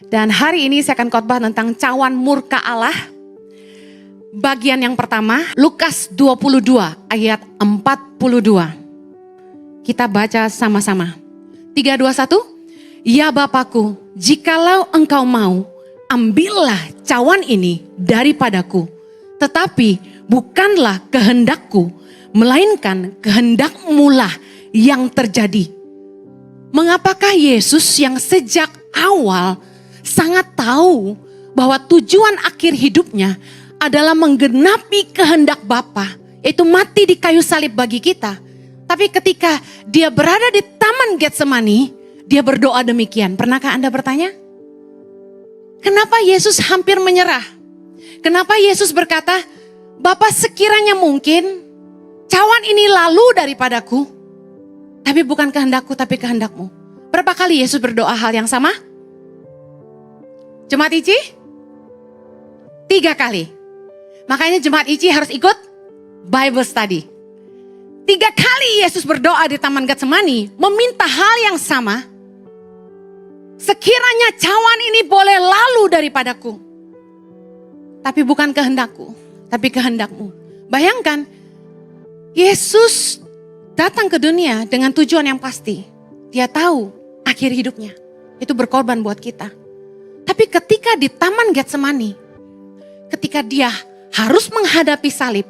Dan hari ini saya akan khotbah tentang cawan murka Allah. Bagian yang pertama, Lukas 22 ayat 42. Kita baca sama-sama. 3, 2, 1. Ya Bapakku, jikalau engkau mau, ambillah cawan ini daripadaku. Tetapi bukanlah kehendakku, melainkan kehendak-Mu-lah yang terjadi. Mengapakah Yesus yang sejak awal sangat tahu bahwa tujuan akhir hidupnya adalah menggenapi kehendak Bapa, yaitu mati di kayu salib bagi kita. Tapi ketika dia berada di Taman Getsemani, dia berdoa demikian. Pernahkah Anda bertanya? Kenapa Yesus hampir menyerah? Kenapa Yesus berkata, Bapa sekiranya mungkin cawan ini lalu daripadaku, tapi bukan kehendakku tapi kehendak-Mu. Berapa kali Yesus berdoa hal yang sama? Jemaat Ici? 3 kali. Makanya Jemaat Ici harus ikut Bible study. 3 kali Yesus berdoa di Taman Getsemani meminta hal yang sama. Sekiranya cawan ini boleh lalu daripadaku, tapi bukan kehendakku, tapi kehendak-Mu. Bayangkan, Yesus datang ke dunia dengan tujuan yang pasti. Dia tahu akhir hidupnya itu berkorban buat kita. Tapi ketika di Taman Getsemani, ketika dia harus menghadapi salib,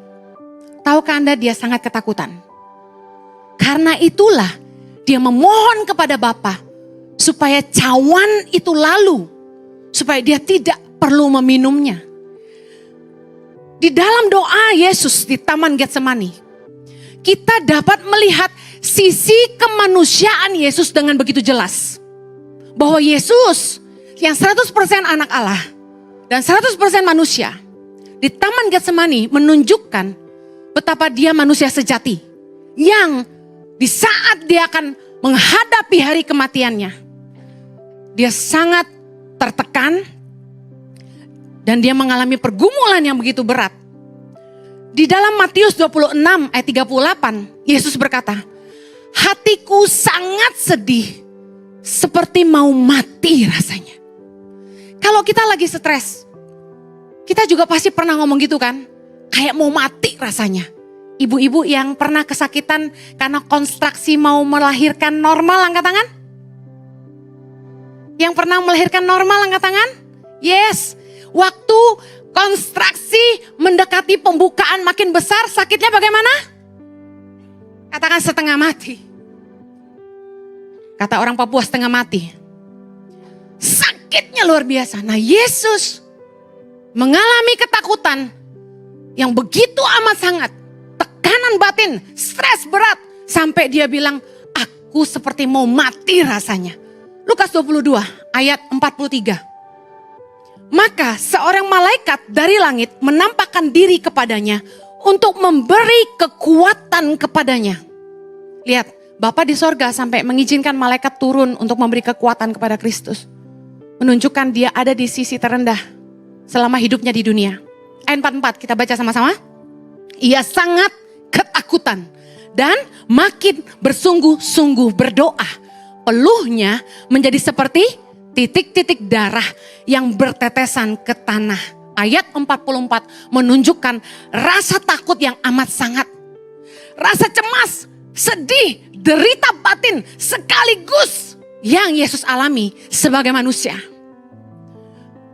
tahukah Anda dia sangat ketakutan. Karena itulah dia memohon kepada Bapa supaya cawan itu lalu, supaya dia tidak perlu meminumnya. Di dalam doa Yesus di Taman Getsemani, kita dapat melihat sisi kemanusiaan Yesus dengan begitu jelas. Bahwa Yesus yang 100% anak Allah dan 100% manusia, di Taman Getsemani menunjukkan betapa dia manusia sejati. Yang di saat dia akan menghadapi hari kematiannya, dia sangat tertekan dan dia mengalami pergumulan yang begitu berat. Di dalam Matius 26 ayat 38, Yesus berkata, hatiku sangat sedih, seperti mau mati rasanya. Kalau kita lagi stres, kita juga pasti pernah ngomong gitu kan, kayak mau mati rasanya. Ibu-ibu yang pernah kesakitan karena kontraksi mau melahirkan normal, angkat tangan. Yang pernah melahirkan normal, angkat tangan. Yes, waktu kontraksi mendekati pembukaan makin besar, sakitnya bagaimana? Katakan setengah mati. Kata orang Papua setengah mati. Sakitnya luar biasa. Nah, Yesus mengalami ketakutan yang begitu amat sangat. Tekanan batin, stres berat. Sampai dia bilang, aku seperti mau mati rasanya. Lukas 22 ayat 43. Maka seorang malaikat dari langit menampakkan diri kepadanya untuk memberi kekuatan kepadanya. Lihat, Bapa di sorga sampai mengizinkan malaikat turun untuk memberi kekuatan kepada Kristus. Menunjukkan dia ada di sisi terendah selama hidupnya di dunia. Ayat 44 kita baca sama-sama. Ia sangat ketakutan dan makin bersungguh-sungguh berdoa. Peluhnya menjadi seperti titik-titik darah yang bertetesan ke tanah. Ayat 44 menunjukkan rasa takut yang amat sangat. Rasa cemas, sedih, derita batin sekaligus yang Yesus alami sebagai manusia.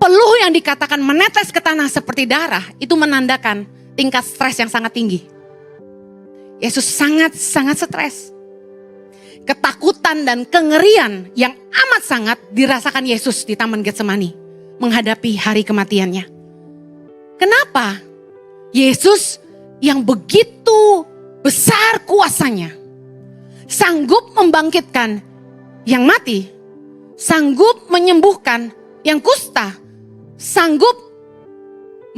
Peluh yang dikatakan menetes ke tanah seperti darah itu menandakan tingkat stres yang sangat tinggi. Yesus sangat stres. Ketakutan dan kengerian yang amat sangat dirasakan Yesus di Taman Getsemani menghadapi hari kematiannya. Kenapa? Yesus yang begitu besar kuasanya sanggup membangkitkan yang mati, sanggup menyembuhkan yang kusta, sanggup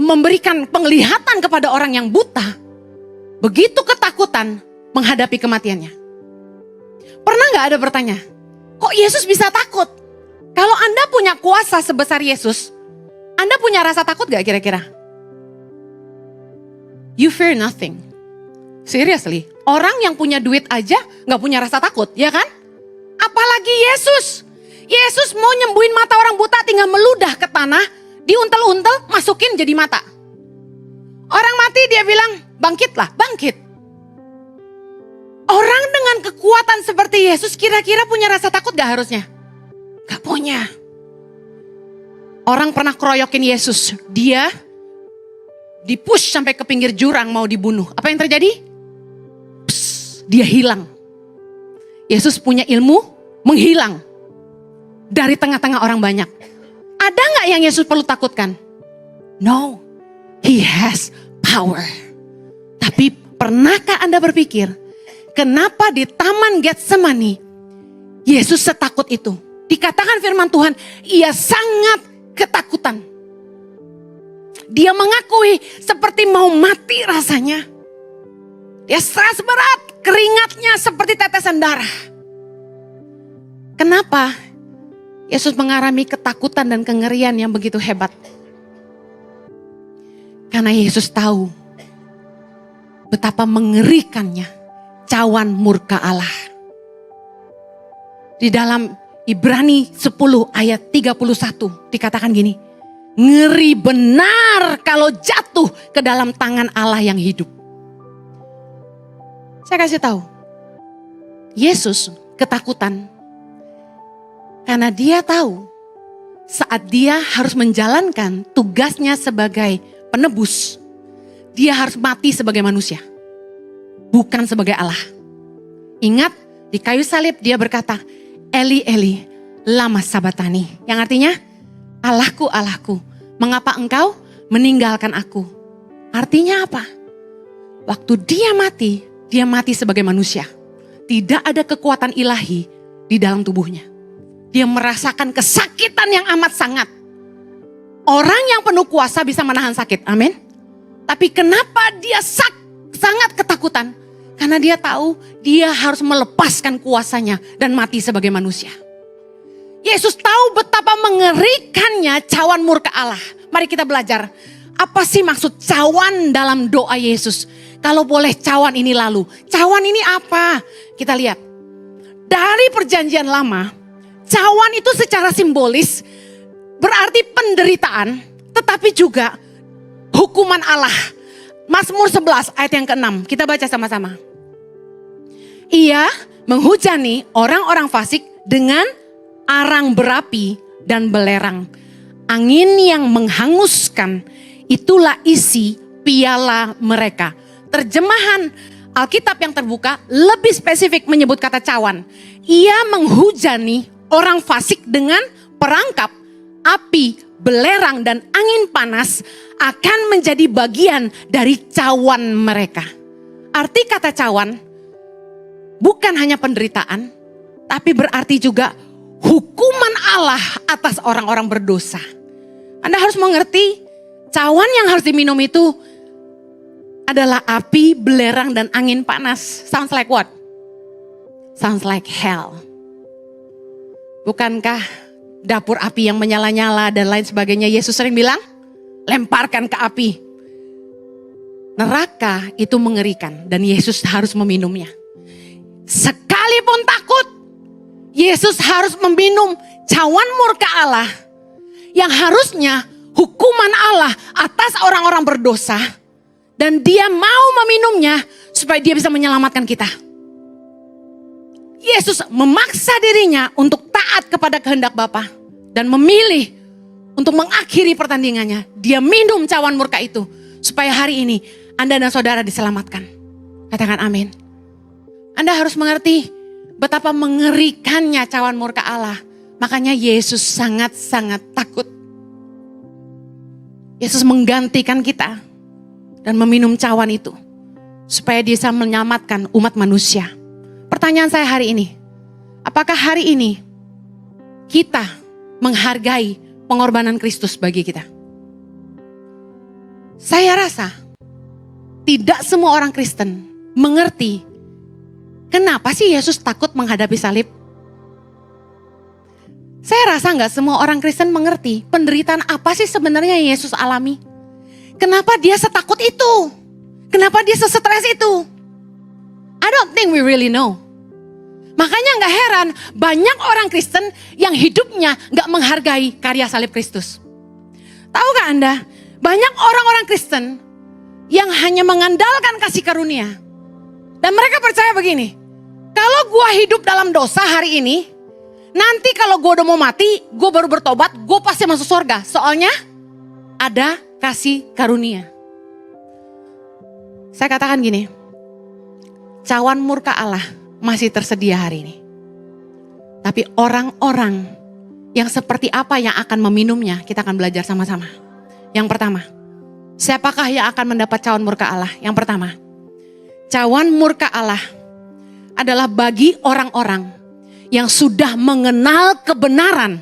memberikan penglihatan kepada orang yang buta. Begitu ketakutan menghadapi kematiannya. Pernah gak ada bertanya, kok Yesus bisa takut? Kalau Anda punya kuasa sebesar Yesus, Anda punya rasa takut gak kira-kira? You fear nothing. Seriously, orang yang punya duit aja gak punya rasa takut, ya kan? Apalagi Yesus Yesus mau nyembuhin mata orang buta tinggal meludah ke tanah, diuntel-untel, masukin jadi mata. Orang mati dia bilang, bangkitlah, bangkit. Orang dengan kekuatan seperti Yesus kira-kira punya rasa takut gak harusnya? Gak punya. Orang pernah keroyokin Yesus, dia dipush sampai ke pinggir jurang mau dibunuh. Apa yang terjadi? Dia hilang. Yesus punya ilmu menghilang dari tengah-tengah orang banyak. Ada gak yang Yesus perlu takutkan? No, He has power. Tapi pernahkah Anda berpikir, kenapa di Taman Getsemani Yesus setakut itu? Dikatakan firman Tuhan, ia sangat ketakutan. Dia mengakui seperti mau mati rasanya. Dia stres berat, keringatnya seperti tetesan darah. Kenapa Yesus mengalami ketakutan dan kengerian yang begitu hebat? Karena Yesus tahu betapa mengerikannya cawan murka Allah. Di dalam Ibrani 10 ayat 31 dikatakan gini, ngeri benar kalau jatuh ke dalam tangan Allah yang hidup. Saya kasih tahu, Yesus ketakutan karena dia tahu saat dia harus menjalankan tugasnya sebagai penebus, dia harus mati sebagai manusia, bukan sebagai Allah. Ingat, di kayu salib dia berkata, Eli Eli lama sabatani, yang artinya Allahku Allahku, mengapa engkau meninggalkan aku? Artinya apa? Waktu dia mati sebagai manusia. Tidak ada kekuatan ilahi di dalam tubuhnya. Dia merasakan kesakitan yang amat sangat. Orang yang penuh kuasa bisa menahan sakit, amin. Tapi kenapa dia sangat ketakutan? Karena dia tahu dia harus melepaskan kuasanya dan mati sebagai manusia. Yesus tahu betapa mengerikannya cawan murka Allah. Mari kita belajar, apa sih maksud cawan dalam doa Yesus? Kalau boleh cawan ini lalu, cawan ini apa? Kita lihat, dari perjanjian lama, cawan itu secara simbolis berarti penderitaan, tetapi juga hukuman Allah. Mazmur 11 ayat yang ke-6, kita baca sama-sama. Ia menghujani orang-orang fasik dengan arang berapi dan belerang. Angin yang menghanguskan, itulah isi piala mereka. Terjemahan Alkitab yang terbuka lebih spesifik menyebut kata cawan. Ia menghujani orang fasik dengan perangkap, api, belerang dan angin panas akan menjadi bagian dari cawan mereka. Arti kata cawan bukan hanya penderitaan, tapi berarti juga hukuman Allah atas orang-orang berdosa. Anda harus mengerti, cawan yang harus diminum itu adalah api, belerang, dan angin panas. Sounds like what? Sounds like hell. Bukankah dapur api yang menyala-nyala dan lain sebagainya, Yesus sering bilang, lemparkan ke api. Neraka itu mengerikan dan Yesus harus meminumnya. Sekalipun takut, Yesus harus meminum cawan murka Allah yang harusnya hukuman Allah atas orang-orang berdosa, dan dia mau meminumnya supaya dia bisa menyelamatkan kita. Yesus memaksa dirinya untuk taat kepada kehendak Bapa dan memilih untuk mengakhiri pertandingannya. Dia minum cawan murka itu supaya hari ini Anda dan saudara diselamatkan. Katakan amin. Anda harus mengerti betapa mengerikannya cawan murka Allah. Makanya Yesus sangat-sangat takut. Yesus menggantikan kita dan meminum cawan itu supaya dia bisa menyelamatkan umat manusia. Pertanyaan saya hari ini, apakah hari ini kita menghargai pengorbanan Kristus bagi kita? Saya rasa tidak semua orang Kristen mengerti kenapa sih Yesus takut menghadapi salib. Saya rasa gak semua orang Kristen mengerti penderitaan apa sih sebenarnya yang Yesus alami. Kenapa dia setakut itu? Kenapa dia sesetres itu? I don't think we really know. Makanya gak heran banyak orang Kristen yang hidupnya gak menghargai karya salib Kristus. Tahu gak Anda? Banyak orang-orang Kristen yang hanya mengandalkan kasih karunia. Dan mereka percaya begini, kalau gua hidup dalam dosa hari ini, nanti kalau gua udah mau mati, gua baru bertobat, gua pasti masuk surga. Soalnya ada kasih karunia. Saya katakan gini, cawan murka Allah masih tersedia hari ini. Tapi orang-orang yang seperti apa yang akan meminumnya, kita akan belajar sama-sama. Yang pertama, siapakah yang akan mendapat cawan murka Allah? Yang pertama, cawan murka Allah adalah bagi orang-orang yang sudah mengenal kebenaran,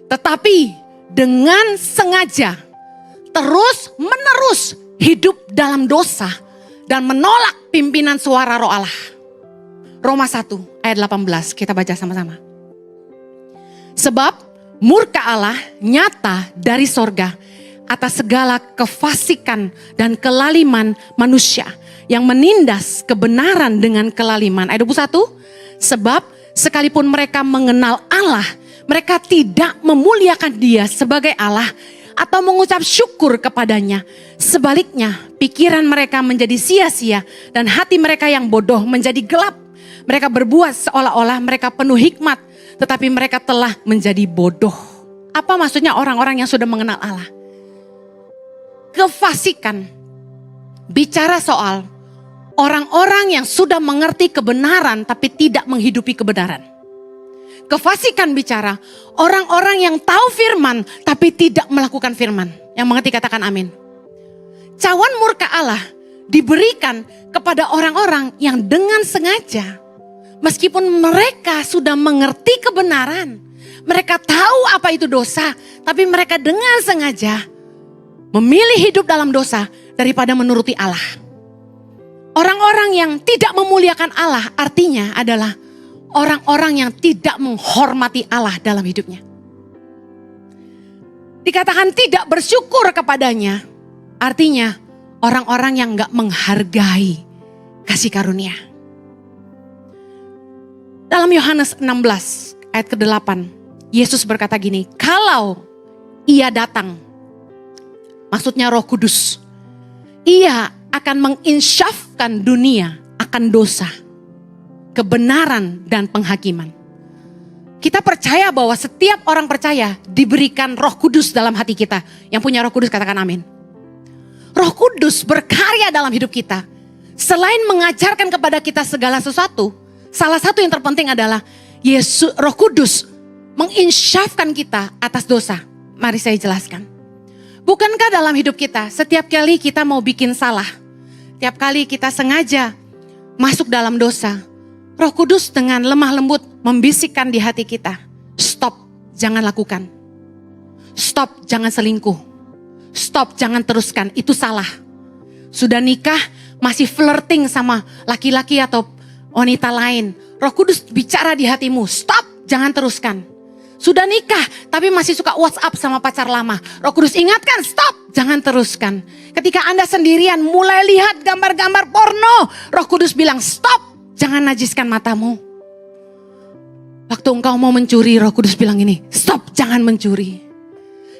tetapi dengan sengaja terus menerus hidup dalam dosa dan menolak pimpinan suara Roh Allah. Roma 1 ayat 18 kita baca sama-sama. Sebab murka Allah nyata dari sorga atas segala kefasikan dan kelaliman manusia yang menindas kebenaran dengan kelaliman. Ayat 21, sebab sekalipun mereka mengenal Allah, mereka tidak memuliakan Dia sebagai Allah atau mengucap syukur kepadanya. Sebaliknya, pikiran mereka menjadi sia-sia dan hati mereka yang bodoh menjadi gelap. Mereka berbuat seolah-olah mereka penuh hikmat, tetapi mereka telah menjadi bodoh. Apa maksudnya orang-orang yang sudah mengenal Allah? Kefasikan bicara soal orang-orang yang sudah mengerti kebenaran tapi tidak menghidupi kebenaran. Kefasikan bicara orang-orang yang tahu firman tapi tidak melakukan firman. Yang mengerti katakan amin. Cawan murka Allah diberikan kepada orang-orang yang dengan sengaja, meskipun mereka sudah mengerti kebenaran, mereka tahu apa itu dosa, tapi mereka dengan sengaja memilih hidup dalam dosa daripada menuruti Allah. Orang-orang yang tidak memuliakan Allah artinya adalah orang-orang yang tidak menghormati Allah dalam hidupnya. Dikatakan tidak bersyukur kepadanya, artinya orang-orang yang gak menghargai kasih karunia. Dalam Yohanes 16 ayat ke-8, Yesus berkata gini, kalau Ia datang, maksudnya Roh Kudus, Ia akan menginsyafkan dunia akan dosa, kebenaran dan penghakiman. Kita percaya bahwa setiap orang percaya diberikan Roh Kudus dalam hati kita. Yang punya Roh Kudus katakan amin. Roh Kudus berkarya dalam hidup kita. Selain mengajarkan kepada kita segala sesuatu, salah satu yang terpenting adalah Roh Kudus menginsyafkan kita atas dosa. Mari saya jelaskan. Bukankah dalam hidup kita setiap kali kita mau bikin salah, tiap kali kita sengaja masuk dalam dosa, Roh Kudus dengan lemah lembut membisikkan di hati kita, stop, jangan lakukan. Stop, jangan selingkuh. Stop, jangan teruskan, itu salah. Sudah nikah, masih flirting sama laki-laki atau wanita lain. Roh Kudus bicara di hatimu, stop, jangan teruskan. Sudah nikah, tapi masih suka WhatsApp sama pacar lama. Roh Kudus ingatkan, stop, jangan teruskan. Ketika Anda sendirian mulai lihat gambar-gambar porno, Roh Kudus bilang, stop, jangan najiskan matamu. Waktu engkau mau mencuri, Roh Kudus bilang ini, stop, jangan mencuri.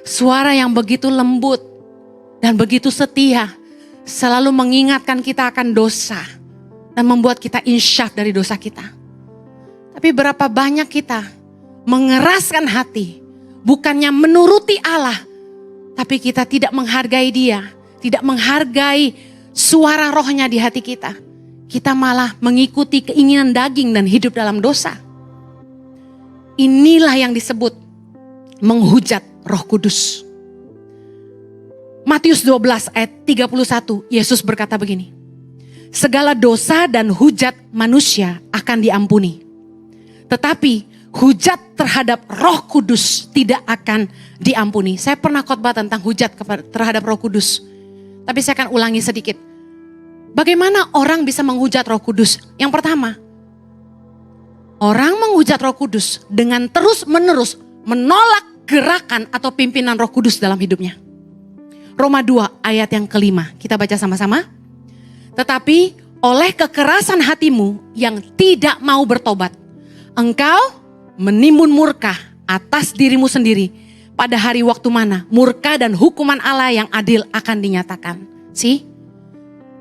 Suara yang begitu lembut dan begitu setia, selalu mengingatkan kita akan dosa dan membuat kita insyaf dari dosa kita. Tapi berapa banyak kita mengeraskan hati, bukannya menuruti Allah, tapi kita tidak menghargai Dia, tidak menghargai suara rohnya di hati kita. Kita malah mengikuti keinginan daging dan hidup dalam dosa. Inilah yang disebut menghujat Roh Kudus. Matius 12 ayat 31, Yesus berkata begini, segala dosa dan hujat manusia akan diampuni, tetapi hujat terhadap Roh Kudus tidak akan diampuni. Saya pernah khotbah tentang hujat terhadap Roh Kudus, tapi saya akan ulangi sedikit. Bagaimana orang bisa menghujat Roh Kudus? Yang pertama, orang menghujat Roh Kudus dengan terus-menerus menolak gerakan atau pimpinan Roh Kudus dalam hidupnya. Roma 2 ayat yang kelima, kita baca sama-sama. Tetapi oleh kekerasan hatimu yang tidak mau bertobat, engkau menimbun murka atas dirimu sendiri. Pada hari waktu mana murka dan hukuman Allah yang adil akan dinyatakan.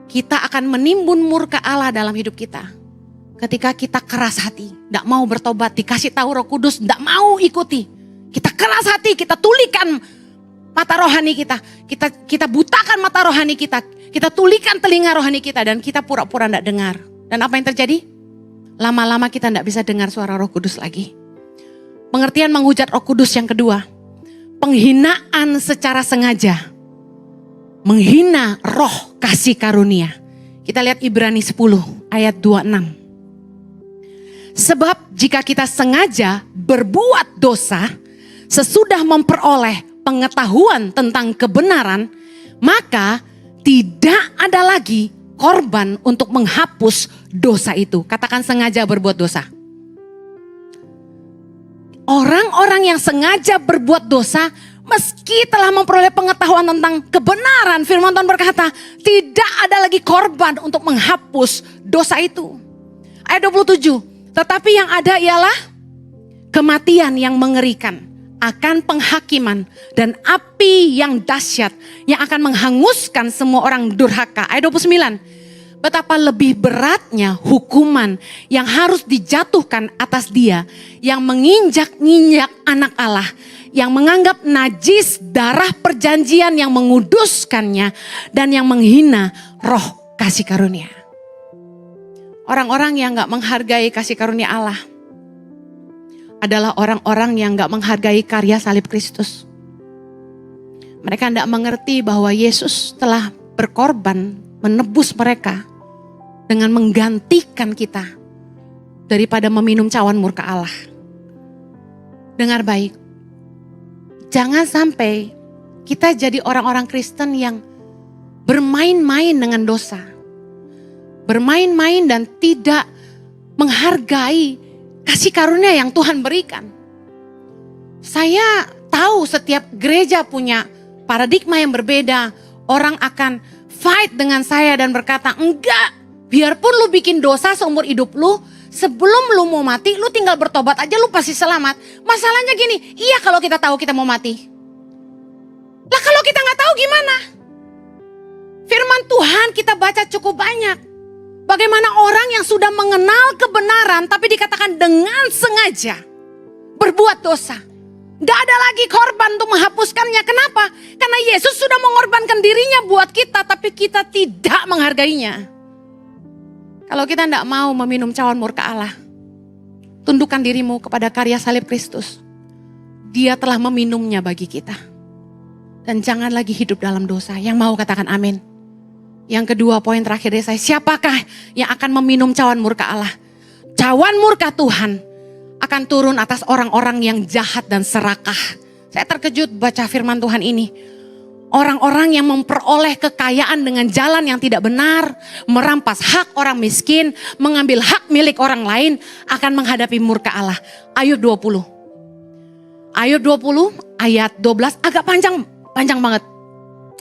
Kita akan menimbun murka Allah dalam hidup kita. Ketika kita keras hati, tidak mau bertobat, dikasih tahu Roh Kudus, tidak mau ikuti. Kita keras hati, kita tulikan mata rohani kita. Kita butakan mata rohani kita. Kita tulikan telinga rohani kita dan kita pura-pura tidak dengar. Dan apa yang terjadi? Lama-lama kita tidak bisa dengar suara Roh Kudus lagi. Pengertian menghujat Roh Kudus yang kedua. Penghinaan secara sengaja. Menghina roh kasih karunia. Kita lihat Ibrani 10 ayat 26. Sebab jika kita sengaja berbuat dosa, sesudah memperoleh pengetahuan tentang kebenaran, maka tidak ada lagi korban untuk menghapus dosa itu. Katakan sengaja berbuat dosa. Orang-orang yang sengaja berbuat dosa, meski telah memperoleh pengetahuan tentang kebenaran, firman Tuhan berkata, tidak ada lagi korban untuk menghapus dosa itu. Ayat 27, tetapi yang ada ialah kematian yang mengerikan, akan penghakiman dan api yang dahsyat yang akan menghanguskan semua orang durhaka. Ayat 29. Betapa lebih beratnya hukuman yang harus dijatuhkan atas dia yang menginjak-injak anak Allah, yang menganggap najis darah perjanjian yang menguduskannya dan yang menghina roh kasih karunia. Orang-orang yang gak menghargai kasih karunia Allah adalah orang-orang yang gak menghargai karya salib Kristus. Mereka tidak mengerti bahwa Yesus telah berkorban menebus mereka dengan menggantikan kita daripada meminum cawan murka Allah. Dengar baik, jangan sampai kita jadi orang-orang Kristen yang bermain-main dengan dosa. Bermain-main dan tidak menghargai kasih karunia yang Tuhan berikan. Saya tahu setiap gereja punya paradigma yang berbeda. Orang akan fight dengan saya dan berkata, enggak, biarpun lu bikin dosa seumur hidup lu, sebelum lu mau mati, lu tinggal bertobat aja, lu pasti selamat. Masalahnya gini, iya kalau kita tahu kita mau mati. Lah kalau kita gak tahu gimana? Firman Tuhan kita baca cukup banyak. Bagaimana orang yang sudah mengenal kebenaran tapi dikatakan dengan sengaja berbuat dosa. Gak ada lagi korban untuk menghapuskannya. Kenapa? Karena Yesus sudah mengorbankan dirinya buat kita tapi kita tidak menghargainya. Kalau kita tidak mau meminum cawan murka Allah, tundukkan dirimu kepada karya salib Kristus. Dia telah meminumnya bagi kita. Dan jangan lagi hidup dalam dosa. Yang mau katakan amin. Yang kedua, poin terakhir dari saya, siapakah yang akan meminum cawan murka Allah? Cawan murka Tuhan akan turun atas orang-orang yang jahat dan serakah. Saya terkejut baca firman Tuhan ini. Orang-orang yang memperoleh kekayaan dengan jalan yang tidak benar, merampas hak orang miskin, mengambil hak milik orang lain, akan menghadapi murka Allah. Ayub 20. Ayub 20 ayat 12 agak panjang banget.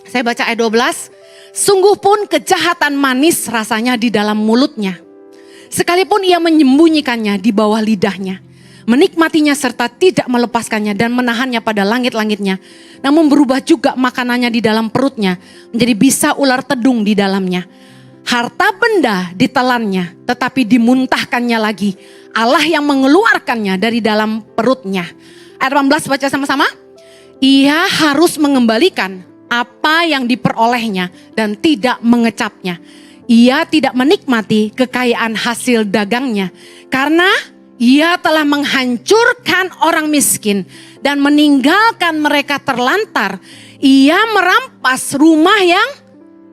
Saya baca ayat 12. Sungguh pun kejahatan manis rasanya di dalam mulutnya. Sekalipun ia menyembunyikannya di bawah lidahnya. Menikmatinya serta tidak melepaskannya dan menahannya pada langit-langitnya. Namun berubah juga makanannya di dalam perutnya. Menjadi bisa ular tedung di dalamnya. Harta benda ditelannya tetapi dimuntahkannya lagi. Allah yang mengeluarkannya dari dalam perutnya. Ayat 18 baca sama-sama. Ia harus mengembalikan apa yang diperolehnya dan tidak mengecapnya. Ia tidak menikmati kekayaan hasil dagangnya karena ia telah menghancurkan orang miskin dan meninggalkan mereka terlantar. Ia merampas rumah yang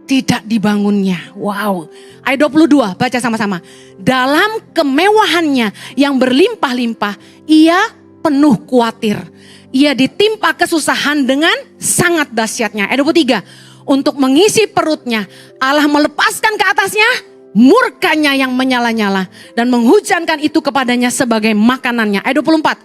tidak dibangunnya. Wow. Ayat 22 baca sama-sama. Dalam kemewahannya yang berlimpah-limpah ia penuh khawatir. Ia ditimpa kesusahan dengan sangat dahsyatnya. Ayat 23. Untuk mengisi perutnya, Allah melepaskan ke atasnya murkanya yang menyala-nyala. Dan menghujankan itu kepadanya sebagai makanannya. Ayat 24.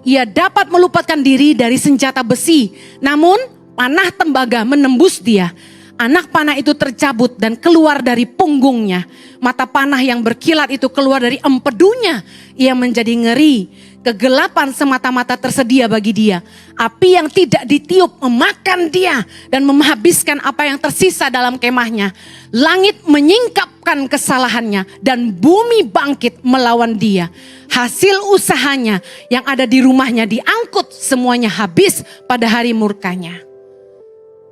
Ia dapat meluputkan diri dari senjata besi. Namun panah tembaga menembus dia. Anak panah itu tercabut dan keluar dari punggungnya. Mata panah yang berkilat itu keluar dari empedunya. Ia menjadi ngeri. Kegelapan semata-mata tersedia bagi dia. Api yang tidak ditiup memakan dia dan menghabiskan apa yang tersisa dalam kemahnya. Langit menyingkapkan kesalahannya dan bumi bangkit melawan dia. Hasil usahanya yang ada di rumahnya diangkut, semuanya habis pada hari murkanya.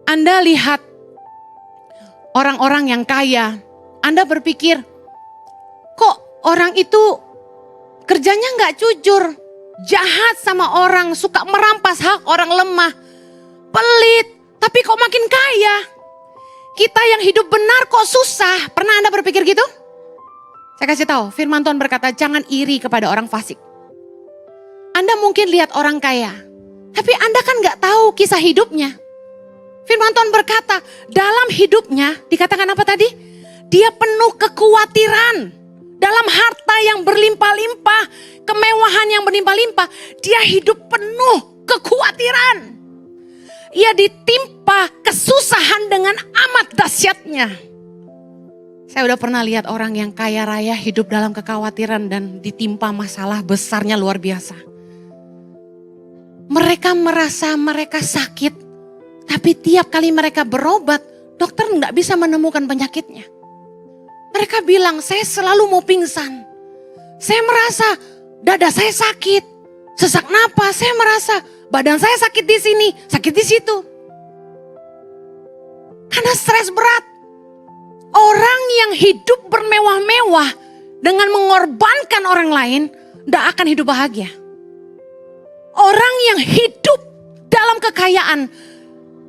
Anda lihat orang-orang yang kaya, Anda berpikir, kok orang itu kerjanya gak jujur, jahat sama orang, suka merampas hak orang lemah, pelit, tapi kok makin kaya. Kita yang hidup benar kok susah. Pernah Anda berpikir gitu? Saya kasih tahu, firman Tuhan berkata, jangan iri kepada orang fasik. Anda mungkin lihat orang kaya, tapi Anda kan gak tahu kisah hidupnya. Firman Tuhan berkata, dalam hidupnya, dikatakan apa tadi? Dia penuh kekhawatiran. Dalam harta yang berlimpah-limpah, kemewahan yang berlimpah-limpah, dia hidup penuh kekhawatiran. Ia ditimpa kesusahan dengan amat dahsyatnya. Saya udah pernah lihat orang yang kaya raya hidup dalam kekhawatiran dan ditimpa masalah besarnya luar biasa. Mereka merasa mereka sakit. Tapi tiap kali mereka berobat, dokter nggak bisa menemukan penyakitnya. Mereka bilang, saya selalu mau pingsan. Saya merasa dada saya sakit, sesak napas, saya merasa badan saya sakit di sini, sakit di situ. Karena stres berat. Orang yang hidup bermewah-mewah dengan mengorbankan orang lain, nggak akan hidup bahagia. Orang yang hidup dalam kekayaan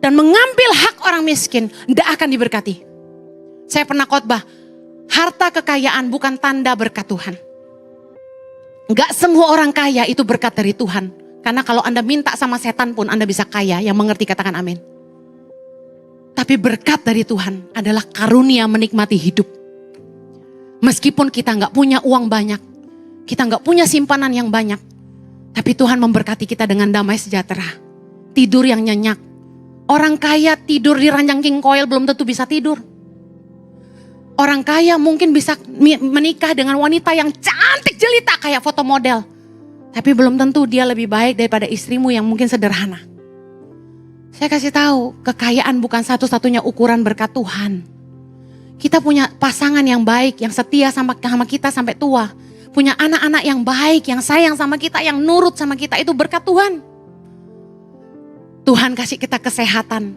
dan mengambil hak orang miskin, tidak akan diberkati. Saya pernah khotbah, harta kekayaan bukan tanda berkat Tuhan. Enggak semua orang kaya itu berkat dari Tuhan. Karena kalau Anda minta sama setan pun Anda bisa kaya, yang mengerti katakan amin. Tapi berkat dari Tuhan adalah karunia menikmati hidup. Meskipun kita enggak punya uang banyak, kita enggak punya simpanan yang banyak, tapi Tuhan memberkati kita dengan damai sejahtera. Tidur yang nyenyak. Orang kaya tidur di ranjang king koil belum tentu bisa tidur. Orang kaya mungkin bisa menikah dengan wanita yang cantik jelita kayak foto model. Tapi belum tentu dia lebih baik daripada istrimu yang mungkin sederhana. Saya kasih tahu, kekayaan bukan satu-satunya ukuran berkat Tuhan. Kita punya pasangan yang baik, yang setia sama kita sampai tua. Punya anak-anak yang baik, yang sayang sama kita, yang nurut sama kita, itu berkat Tuhan. Tuhan kasih kita kesehatan.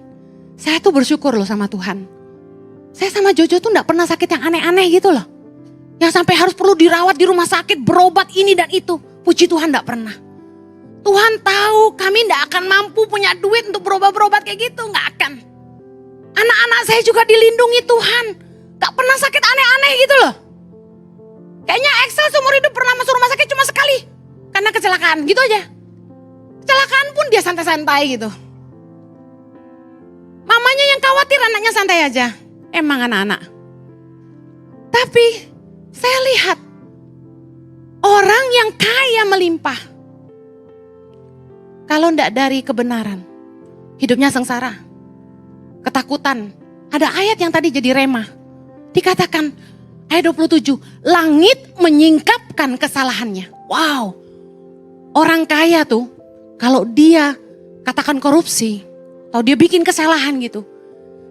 Saya tuh bersyukur loh sama Tuhan. Saya sama Jojo tuh gak pernah sakit yang aneh-aneh gitu loh. Yang sampai harus perlu dirawat di rumah sakit, berobat ini dan itu. Puji Tuhan gak pernah. Tuhan tahu kami gak akan mampu punya duit untuk berobat-berobat kayak gitu. Gak akan. Anak-anak saya juga dilindungi Tuhan. Gak pernah sakit aneh-aneh gitu loh. Kayaknya Excel seumur hidup pernah masuk rumah sakit cuma sekali. Karena kecelakaan gitu aja. Kecelakaan pun dia santai-santai gitu. Mamanya yang khawatir anaknya santai aja. Emang anak-anak. Tapi saya lihat orang yang kaya melimpah. Kalau enggak dari kebenaran, hidupnya sengsara. Ketakutan. Ada ayat yang tadi jadi rema. Dikatakan ayat 27, langit menyingkapkan kesalahannya. Wow. Orang kaya tuh kalau dia katakan korupsi, atau dia bikin kesalahan gitu,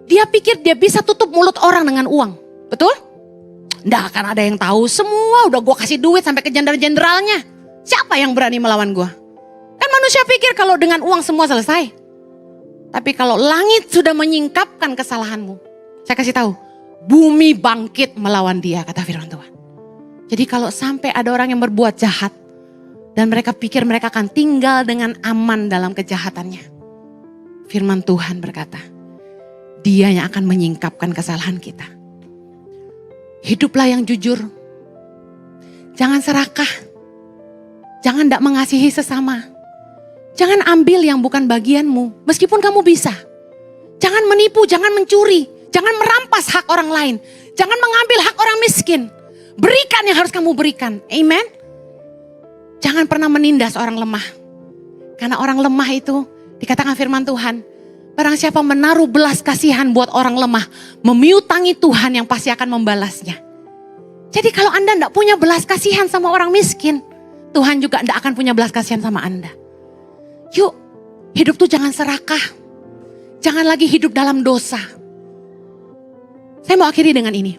dia pikir dia bisa tutup mulut orang dengan uang. Betul? Nggak akan ada yang tahu, semua udah gue kasih duit sampai ke jenderal-jenderalnya. Siapa yang berani melawan gue? Kan manusia pikir kalau dengan uang semua selesai. Tapi kalau langit sudah menyingkapkan kesalahanmu, saya kasih tahu, bumi bangkit melawan dia, kata firman Tuhan. Jadi kalau sampai ada orang yang berbuat jahat, dan mereka pikir mereka akan tinggal dengan aman dalam kejahatannya. Firman Tuhan berkata, Dia yang akan menyingkapkan kesalahan kita. Hiduplah yang jujur. Jangan serakah. Jangan tidak mengasihi sesama. Jangan ambil yang bukan bagianmu, meskipun kamu bisa. Jangan menipu, jangan mencuri. Jangan merampas hak orang lain. Jangan mengambil hak orang miskin. Berikan yang harus kamu berikan. Amen. Jangan pernah menindas orang lemah. Karena orang lemah itu dikatakan firman Tuhan Barang siapa menaruh belas kasihan buat orang lemah, memiutangi Tuhan yang pasti akan membalasnya. Jadi kalau Anda tidak punya belas kasihan sama orang miskin, Tuhan juga tidak akan punya belas kasihan sama Anda. Yuk, hidup tuh jangan serakah. Jangan lagi hidup dalam dosa. Saya mau akhiri dengan ini.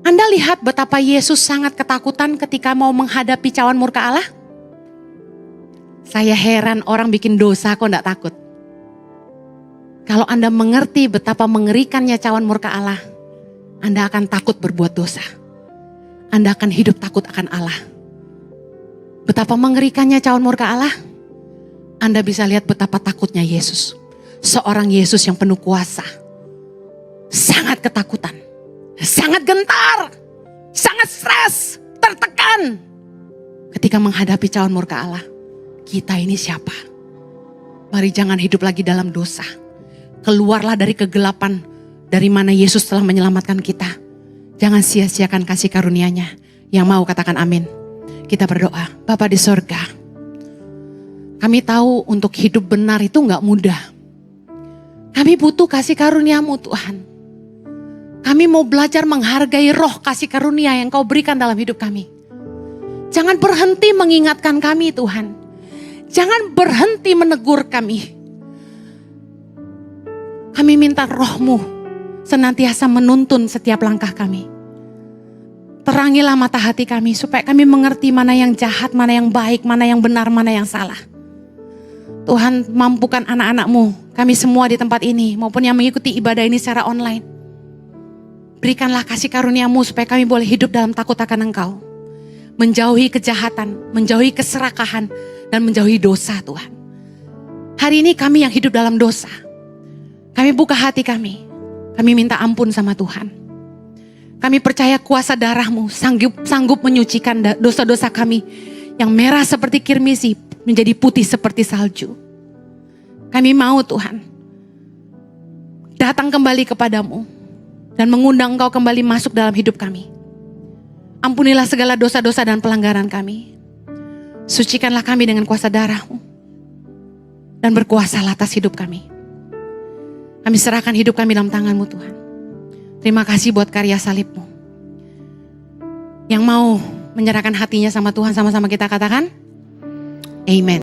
Anda lihat betapa Yesus sangat ketakutan ketika mau menghadapi cawan murka Allah? Saya heran orang bikin dosa kok tidak takut. Kalau Anda mengerti betapa mengerikannya cawan murka Allah, Anda akan takut berbuat dosa. Anda akan hidup takut akan Allah. Betapa mengerikannya cawan murka Allah, Anda bisa lihat betapa takutnya Yesus. Seorang Yesus yang penuh kuasa. Sangat ketakutan. Sangat gentar. Sangat stres. Tertekan. Ketika menghadapi cawan murka Allah. Kita ini siapa? Mari jangan hidup lagi dalam dosa. Keluarlah dari kegelapan dari mana Yesus telah menyelamatkan kita. Jangan sia-siakan kasih karunia-Nya. Yang mau katakan amin. Kita berdoa. Bapa di sorga, kami tahu untuk hidup benar itu gak mudah. Kami butuh kasih karunia-Mu Tuhan. Kami mau belajar menghargai roh kasih karunia yang Kau berikan dalam hidup kami. Jangan berhenti mengingatkan kami Tuhan. Jangan berhenti menegur kami. Kami minta roh-Mu senantiasa menuntun setiap langkah kami. Terangilah mata hati kami supaya kami mengerti mana yang jahat, mana yang baik, mana yang benar, mana yang salah. Tuhan, mampukan anak-anak-Mu, kami semua di tempat ini maupun yang mengikuti ibadah ini secara online. Berikanlah kasih karunia-Mu supaya kami boleh hidup dalam takut akan Engkau. Menjauhi kejahatan, menjauhi keserakahan, dan menjauhi dosa Tuhan. Hari ini kami yang hidup dalam dosa. Kami buka hati kami. Kami minta ampun sama Tuhan. Kami percaya kuasa darah-Mu sanggup menyucikan dosa-dosa kami yang merah seperti kirmisi menjadi putih seperti salju. Kami mau Tuhan datang kembali kepadamu dan mengundang Engkau kembali masuk dalam hidup kami. Ampunilah segala dosa-dosa dan pelanggaran kami. Sucikanlah kami dengan kuasa darah-Mu dan berkuasalah atas hidup kami. Kami serahkan hidup kami dalam tangan-Mu Tuhan. Terima kasih buat karya salib-Mu. Yang mau menyerahkan hatinya sama Tuhan, sama-sama kita katakan, Amen.